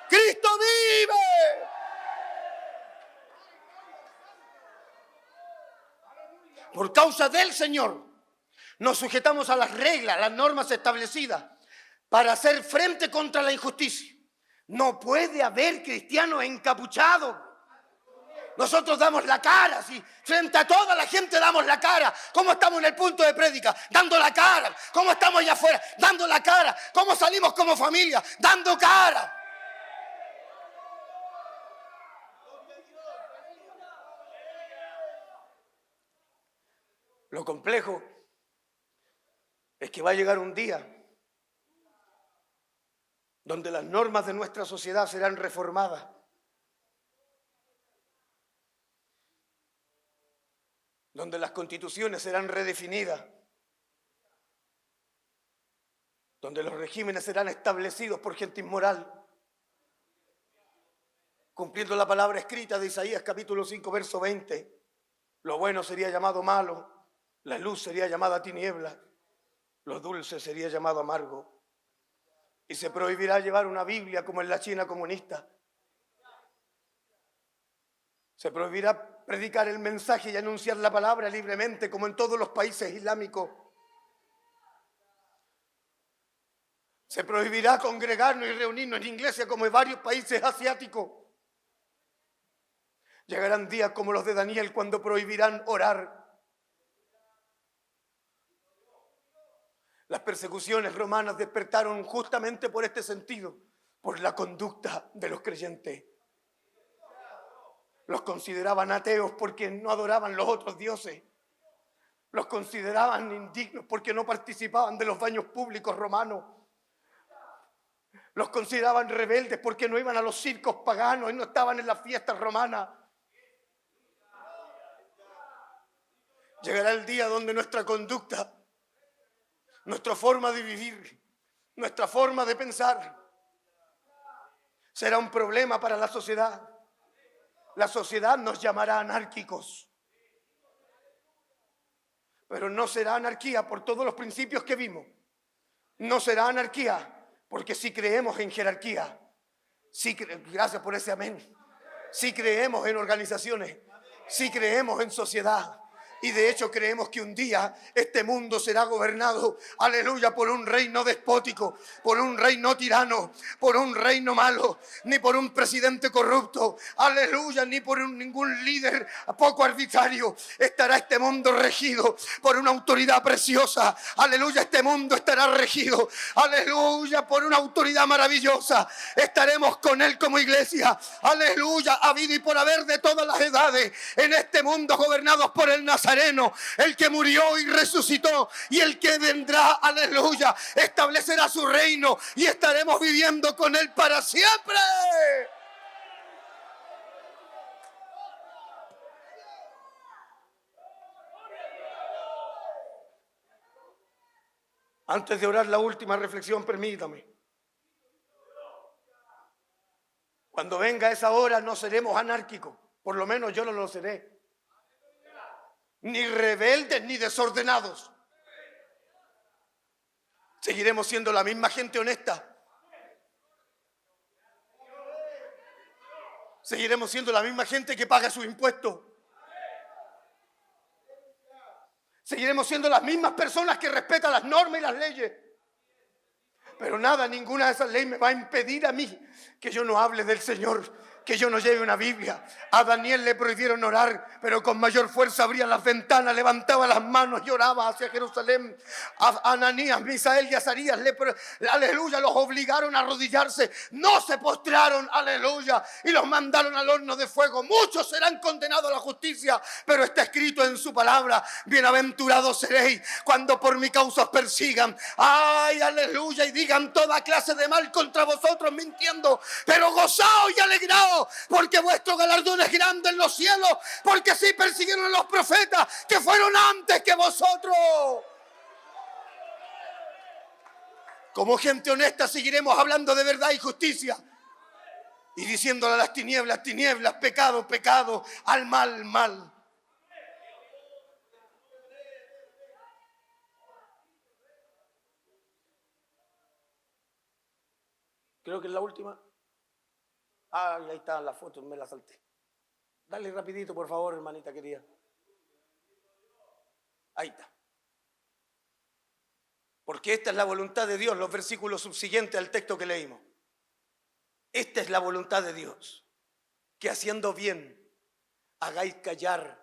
Cristo vive. Por causa del Señor, nos sujetamos a las reglas, las normas establecidas para hacer frente contra la injusticia. No puede haber cristianos encapuchados. Nosotros damos la cara, ¿sí? Frente a toda la gente damos la cara. ¿Cómo estamos en el punto de prédica? Dando la cara. ¿Cómo estamos allá afuera? Dando la cara. ¿Cómo salimos como familia? Dando cara. Lo complejo es que va a llegar un día donde las normas de nuestra sociedad serán reformadas. Donde las constituciones serán redefinidas. Donde los regímenes serán establecidos por gente inmoral. Cumpliendo la palabra escrita de Isaías capítulo 5, verso 20. Lo bueno sería llamado malo. La luz sería llamada tiniebla, lo dulce sería llamado amargo. Y se prohibirá llevar una Biblia como en la China comunista. Se prohibirá predicar el mensaje y anunciar la palabra libremente como en todos los países islámicos. Se prohibirá congregarnos y reunirnos en iglesia como en varios países asiáticos. Llegarán días como los de Daniel cuando prohibirán orar. Las persecuciones romanas despertaron justamente por este sentido, por la conducta de los creyentes. Los consideraban ateos porque no adoraban los otros dioses. Los consideraban indignos porque no participaban de los baños públicos romanos. Los consideraban rebeldes porque no iban a los circos paganos y no estaban en las fiestas romanas. Llegará el día donde nuestra conducta, nuestra forma de vivir, nuestra forma de pensar, será un problema para la sociedad. La sociedad nos llamará anárquicos. Pero no será anarquía por todos los principios que vimos. No será anarquía porque si creemos en jerarquía. Gracias por ese amén. Si creemos en organizaciones. Si creemos en sociedad. Y de hecho creemos que un día este mundo será gobernado, aleluya, por un reino despótico, por un reino tirano, por un reino malo, ni por un presidente corrupto, aleluya, ni por ningún líder poco arbitrario. Estará este mundo regido por una autoridad preciosa, aleluya, este mundo estará regido, aleluya, por una autoridad maravillosa. Estaremos con él como iglesia, aleluya, habido y por haber de todas las edades, en este mundo gobernados por el Nazareno, el que murió y resucitó, y el que vendrá, aleluya, establecerá su reino y estaremos viviendo con él para siempre. Antes de orar la última reflexión, permítame. Cuando venga esa hora no seremos anárquicos, por lo menos yo no lo seré. Ni rebeldes ni desordenados. Seguiremos siendo la misma gente honesta. Seguiremos siendo la misma gente que paga sus impuestos. Seguiremos siendo las mismas personas que respetan las normas y las leyes. Pero nada, ninguna de esas leyes me va a impedir a mí que yo no hable del Señor, que yo no lleve una Biblia. A Daniel le prohibieron orar, pero con mayor fuerza abría las ventanas, levantaba las manos y oraba hacia Jerusalén. A Ananías, Misael y Azarías, aleluya, los obligaron a arrodillarse. No se postraron, aleluya, y los mandaron al horno de fuego. Muchos serán condenados a la justicia, pero está escrito en su palabra: bienaventurados seréis cuando por mi causa os persigan. Ay, aleluya, y digan toda clase de mal contra vosotros mintiendo, pero gozaos y alegraos, porque vuestro galardón es grande en los cielos, porque así persiguieron a los profetas que fueron antes que vosotros. Como gente honesta seguiremos hablando de verdad y justicia y diciéndole a las tinieblas, tinieblas, pecado, pecado, al mal, mal. Creo que es la última. Ahí está la foto, me la salté. Dale rapidito, por favor, hermanita querida. Ahí está. Porque esta es la voluntad de Dios, los versículos subsiguientes al texto que leímos. Esta es la voluntad de Dios, que haciendo bien hagáis callar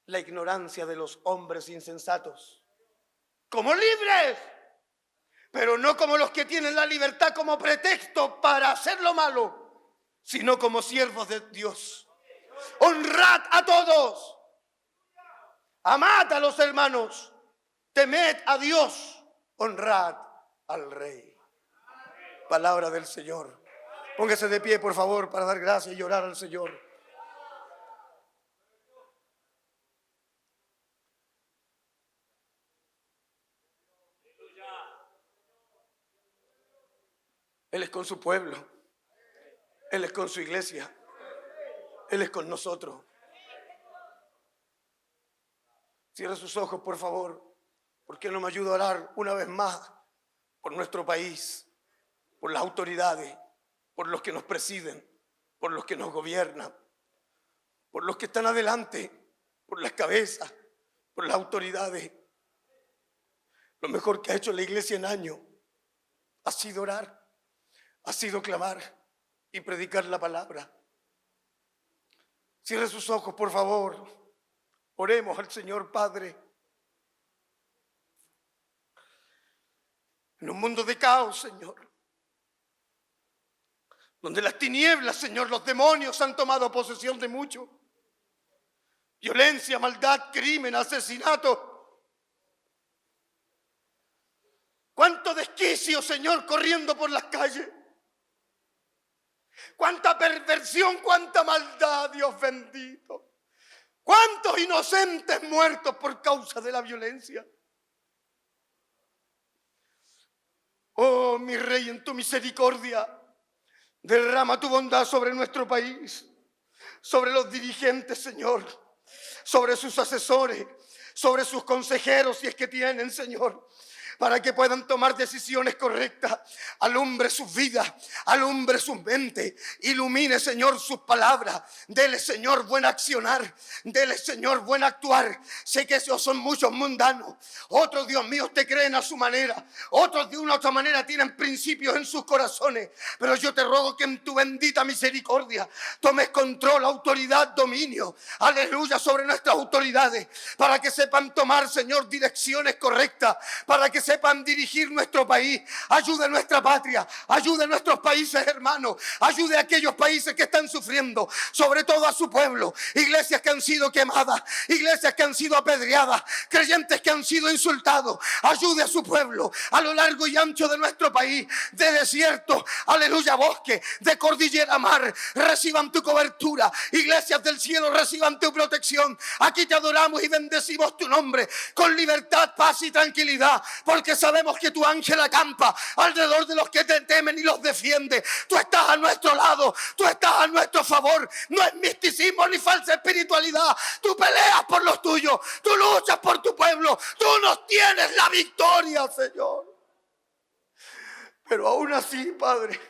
la ignorancia de los hombres insensatos, como libres, pero no como los que tienen la libertad como pretexto para hacer lo malo, sino como siervos de Dios. Honrad a todos, amad a los hermanos, temed a Dios, honrad al Rey. Palabra del Señor. Póngase de pie, por favor, para dar gracias y orar al Señor. Él es con su pueblo. Él es con su iglesia. Él es con nosotros. Cierre sus ojos, por favor. ¿Por qué no me ayuda a orar una vez más por nuestro país, por las autoridades, por los que nos presiden, por los que nos gobiernan, por los que están adelante, por las cabezas, por las autoridades? Lo mejor que ha hecho la iglesia en años ha sido orar, ha sido clamar y predicar la palabra. Cierre sus ojos, por favor. Oremos al Señor Padre. En un mundo de caos, Señor, donde las tinieblas, Señor, los demonios han tomado posesión de mucho. Violencia, maldad, crimen, asesinato. Cuánto desquicio, Señor, corriendo por las calles. Cuánta perversión, cuánta maldad, Dios bendito. Cuántos inocentes muertos por causa de la violencia. Oh, mi Rey, en tu misericordia, derrama tu bondad sobre nuestro país, sobre los dirigentes, Señor, sobre sus asesores, sobre sus consejeros, si es que tienen, Señor, para que puedan tomar decisiones correctas. Alumbre sus vidas, alumbre sus mentes, ilumine, Señor, sus palabras. Dele, Señor, buen accionar, dele, Señor, buen actuar. Sé que esos son muchos mundanos, otros, Dios mío, te creen a su manera, otros de una u otra manera tienen principios en sus corazones, pero yo te ruego que en tu bendita misericordia tomes control, autoridad, dominio, aleluya, sobre nuestras autoridades, para que sepan tomar, Señor, direcciones correctas, para que sepan dirigir nuestro país. Ayude a nuestra patria, ayude a nuestros países hermanos, ayude a aquellos países que están sufriendo, sobre todo a su pueblo. Iglesias que han sido quemadas, iglesias que han sido apedreadas, creyentes que han sido insultados. Ayude a su pueblo a lo largo y ancho de nuestro país, de desierto, aleluya, bosque, de cordillera, mar. Reciban tu cobertura, iglesias del cielo, reciban tu protección. Aquí te adoramos y bendecimos tu nombre con libertad, paz y tranquilidad, porque sabemos que tu ángel acampa alrededor de los que te temen y los defiende. Tú estás a nuestro lado, tú estás a nuestro favor. No es misticismo ni falsa espiritualidad. Tú peleas por los tuyos, tú luchas por tu pueblo, tú nos tienes la victoria, Señor. Pero aún así, Padre,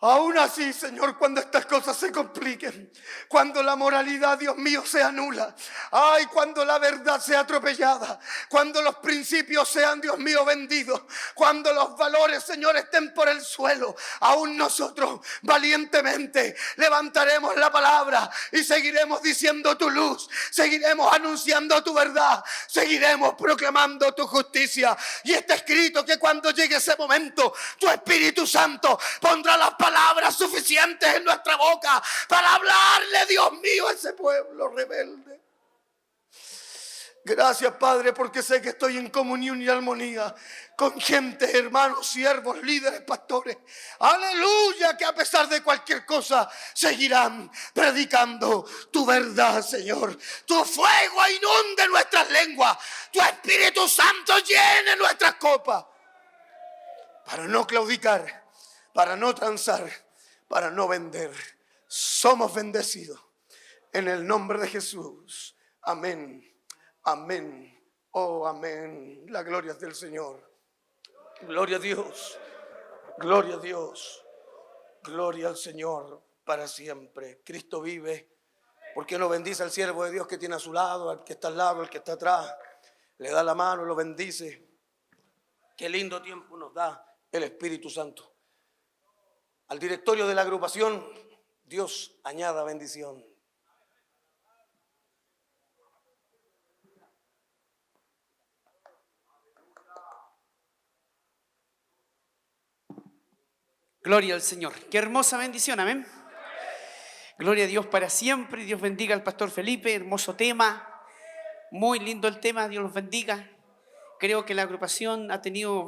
Aún así, Señor, cuando estas cosas se compliquen, cuando la moralidad, Dios mío, sea nula, ay, cuando la verdad sea atropellada, cuando los principios sean, Dios mío, vendidos, cuando los valores, Señor, estén por el suelo, aún nosotros valientemente levantaremos la palabra y seguiremos diciendo tu luz, seguiremos anunciando tu verdad, seguiremos proclamando tu justicia. Y está escrito que cuando llegue ese momento, tu Espíritu Santo pondrá las palabras suficientes en nuestra boca para hablarle, Dios mío, a ese pueblo rebelde. Gracias, Padre, porque sé que estoy en comunión y armonía con gente, hermanos, siervos, líderes, pastores. Aleluya, que a pesar de cualquier cosa seguirán predicando tu verdad, Señor. Tu fuego inunde nuestras lenguas, tu Espíritu Santo llene nuestras copas, para no claudicar, para no transar, para no vender. Somos bendecidos en el nombre de Jesús. Amén, amén, oh amén. La gloria es del Señor. Gloria a Dios, gloria a Dios, gloria al Señor para siempre. Cristo vive. ¿Por qué no bendice al siervo de Dios que tiene a su lado, al que está al lado, al que está atrás? Le da la mano, lo bendice. Qué lindo tiempo nos da el Espíritu Santo. Al directorio de la agrupación, Dios añada bendición. Gloria al Señor. Qué hermosa bendición, amén. Gloria a Dios para siempre. Dios bendiga al pastor Felipe. Hermoso tema. Muy lindo el tema. Dios los bendiga. Creo que la agrupación ha tenido